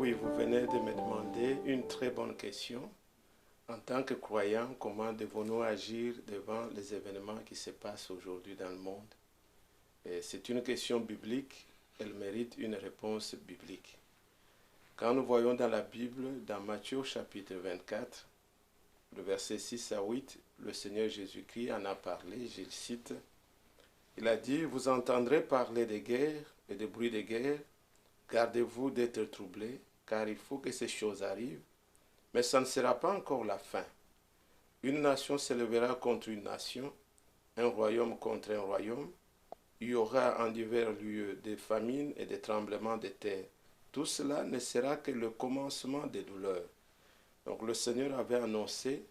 Oui, vous venez de me demander une très bonne question. En tant que croyants, comment devons-nous agir devant les événements qui se passent aujourd'hui dans le monde? C'est une question biblique, elle mérite une réponse biblique. Quand nous voyons dans la Bible, dans Matthieu chapitre 24, le verset 6 à 8, le Seigneur Jésus-Christ en a parlé, je le cite. Il a dit, vous entendrez parler de guerres et de bruits de guerre, gardez-vous d'être troublés, car il faut que ces choses arrivent, mais ça ne sera pas encore la fin. Une nation s'élèvera contre une nation, un royaume contre un royaume. Il y aura en divers lieux des famines et des tremblements de terre. Tout cela ne sera que le commencement des douleurs. Donc le Seigneur avait annoncé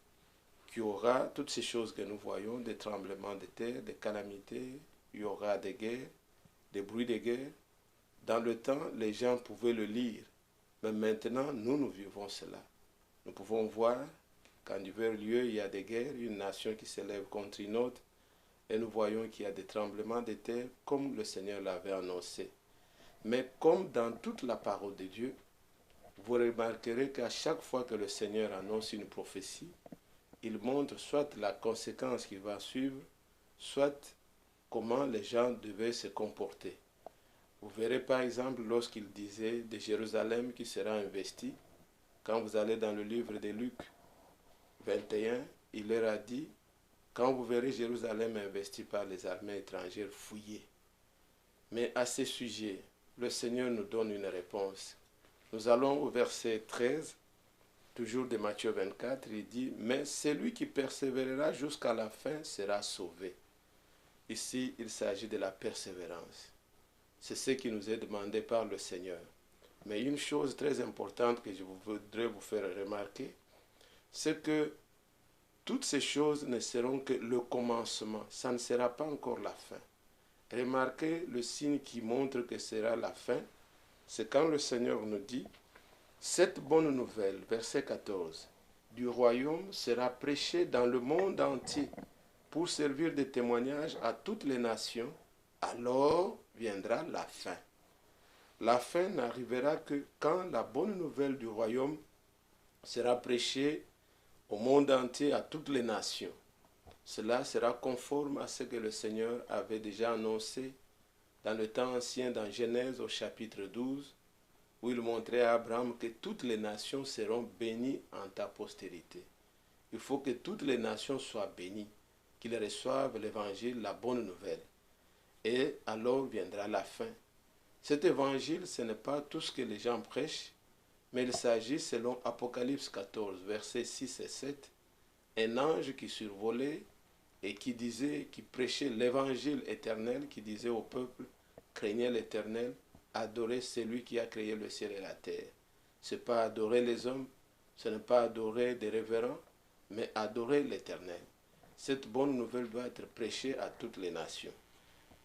qu'il y aura toutes ces choses que nous voyons, des tremblements de terre, des calamités, il y aura des guerres, des bruits de guerre. Dans le temps, les gens pouvaient le lire, mais maintenant, nous vivons cela. Nous pouvons voir qu'en divers lieux, il y a des guerres, une nation qui s'élève contre une autre, et nous voyons qu'il y a des tremblements de terre, comme le Seigneur l'avait annoncé. Mais comme dans toute la parole de Dieu, vous remarquerez qu'à chaque fois que le Seigneur annonce une prophétie, il montre soit la conséquence qui va suivre, soit comment les gens devaient se comporter. Vous verrez par exemple lorsqu'il disait de Jérusalem qui sera investie, quand vous allez dans le livre de Luc 21, il leur a dit, quand vous verrez Jérusalem investie par les armées étrangères, fouillez. Mais à ce sujet, le Seigneur nous donne une réponse. Nous allons au verset 13, toujours de Matthieu 24, il dit, mais celui qui persévérera jusqu'à la fin sera sauvé. Ici, il s'agit de la persévérance. C'est ce qui nous est demandé par le Seigneur. Mais une chose très importante que je voudrais vous faire remarquer, c'est que toutes ces choses ne seront que le commencement. Ça ne sera pas encore la fin. Remarquez le signe qui montre que ce sera la fin. C'est quand le Seigneur nous dit, cette bonne nouvelle, verset 14, du royaume sera prêchée dans le monde entier pour servir de témoignage à toutes les nations. Alors viendra la fin. La fin n'arrivera que quand la bonne nouvelle du royaume sera prêchée au monde entier, à toutes les nations. Cela sera conforme à ce que le Seigneur avait déjà annoncé dans le temps ancien, dans Genèse au chapitre 12, où il montrait à Abraham que toutes les nations seront bénies en ta postérité. Il faut que toutes les nations soient bénies, qu'ils reçoivent l'évangile, la bonne nouvelle. Et alors viendra la fin. Cet évangile, ce n'est pas tout ce que les gens prêchent, mais il s'agit, selon Apocalypse 14, versets 6 et 7, un ange qui survolait et qui disait, qui prêchait l'évangile éternel, qui disait au peuple, craignez l'Éternel, adorez celui qui a créé le ciel et la terre. Ce n'est pas adorer les hommes, ce n'est pas adorer des révérends, mais adorer l'Éternel. Cette bonne nouvelle doit être prêchée à toutes les nations.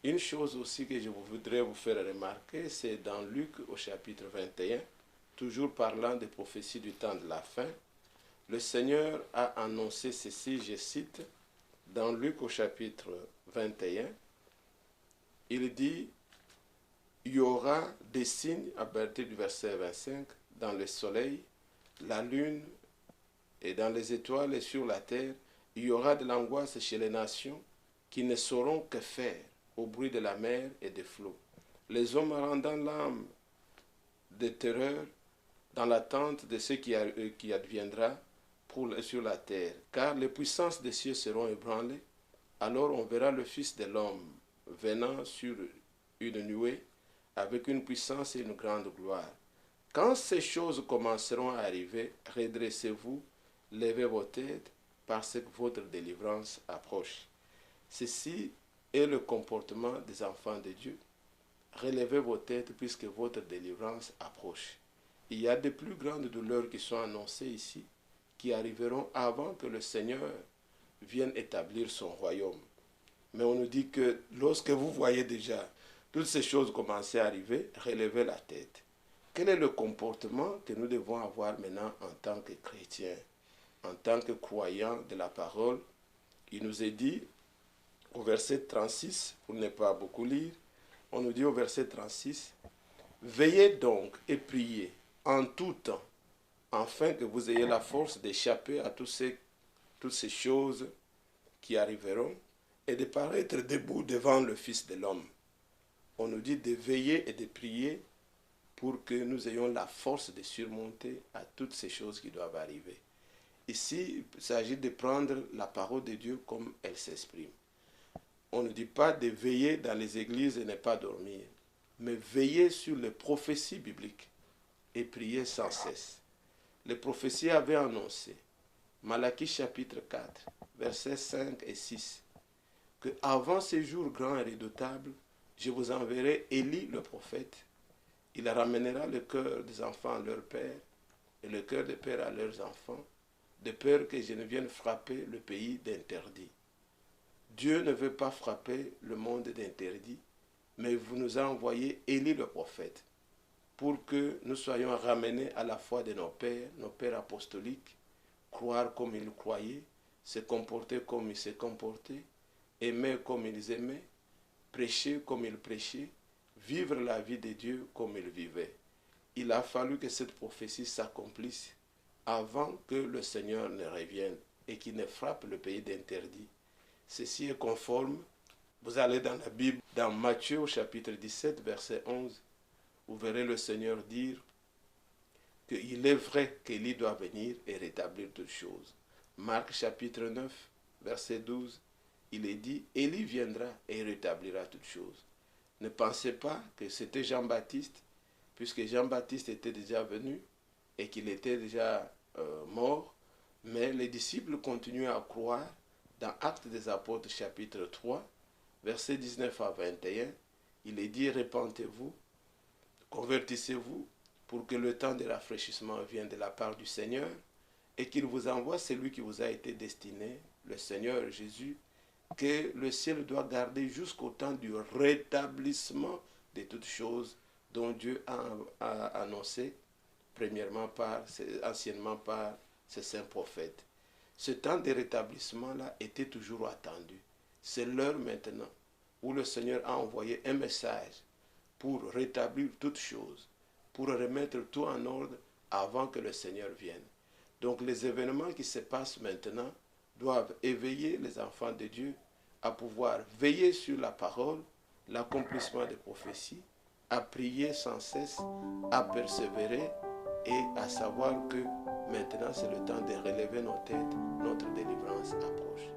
Une chose aussi que je voudrais vous faire remarquer, c'est dans Luc au chapitre 21, toujours parlant des prophéties du temps de la fin, le Seigneur a annoncé ceci, je cite, dans Luc au chapitre 21, il dit, il y aura des signes, à partir du verset 25, dans le soleil, la lune et dans les étoiles et sur la terre, il y aura de l'angoisse chez les nations qui ne sauront que faire au bruit de la mer et des flots. Les hommes rendant l'âme de terreur dans l'attente de ce qui adviendra sur la terre, car les puissances des cieux seront ébranlées. Alors on verra le Fils de l'homme venant sur une nuée avec une puissance et une grande gloire. Quand ces choses commenceront à arriver, redressez-vous, levez vos têtes, parce que votre délivrance approche. Ceci est le comportement des enfants de Dieu. Relevez vos têtes puisque votre délivrance approche. Il y a de plus grandes douleurs qui sont annoncées ici, qui arriveront avant que le Seigneur vienne établir son royaume. Mais on nous dit que lorsque vous voyez déjà toutes ces choses commencer à arriver, relevez la tête. Quel est le comportement que nous devons avoir maintenant en tant que chrétiens, en tant que croyants de la parole? Il nous est dit au verset 36, pour ne pas beaucoup lire, on nous dit au verset 36, « Veillez donc et priez, en tout temps, afin que vous ayez la force d'échapper à toutes ces choses qui arriveront et de paraître debout devant le Fils de l'homme. On nous dit de veiller et de prier pour que nous ayons la force de surmonter à toutes ces choses qui doivent arriver. Ici, il s'agit de prendre la parole de Dieu comme elle s'exprime. On ne dit pas de veiller dans les églises et ne pas dormir, mais veiller sur les prophéties bibliques et prier sans cesse. Les prophéties avaient annoncé, Malachie chapitre 4, versets 5 et 6, que avant ces jours grands et redoutables, je vous enverrai Élie le prophète. Il ramènera le cœur des enfants à leur père et le cœur des pères à leurs enfants, de peur que je ne vienne frapper le pays d'interdit. Dieu ne veut pas frapper le monde d'interdit, mais vous nous a envoyé Élie le prophète, pour que nous soyons ramenés à la foi de nos pères apostoliques, croire comme ils croyaient, se comporter comme ils se comportaient, aimer comme ils aimaient, prêcher comme ils prêchaient, vivre la vie de Dieu comme ils vivaient. Il a fallu que cette prophétie s'accomplisse avant que le Seigneur ne revienne et qu'il ne frappe le pays d'interdit. Ceci est conforme. Vous allez dans la Bible, dans Matthieu au chapitre 17, verset 11, vous verrez le Seigneur dire qu'il est vrai qu'Élie doit venir et rétablir toutes choses. Marc chapitre 9, verset 12, il est dit, Élie viendra et rétablira toutes choses. Ne pensez pas que c'était Jean-Baptiste, puisque Jean-Baptiste était déjà venu et qu'il était déjà mort, mais les disciples continuaient à croire. Dans Actes des Apôtres chapitre 3, versets 19 à 21, il est dit, repentez-vous, convertissez-vous, pour que le temps de rafraîchissement vienne de la part du Seigneur, et qu'il vous envoie celui qui vous a été destiné, le Seigneur Jésus, que le ciel doit garder jusqu'au temps du rétablissement de toutes choses dont Dieu a annoncé, anciennement par ses saints prophètes. Ce temps de rétablissement-là était toujours attendu. C'est l'heure maintenant où le Seigneur a envoyé un message pour rétablir toutes choses, pour remettre tout en ordre avant que le Seigneur vienne. Donc les événements qui se passent maintenant doivent éveiller les enfants de Dieu à pouvoir veiller sur la parole, l'accomplissement des prophéties, à prier sans cesse, à persévérer et à savoir que maintenant c'est le temps de relever nos têtes, notre délivrance approche.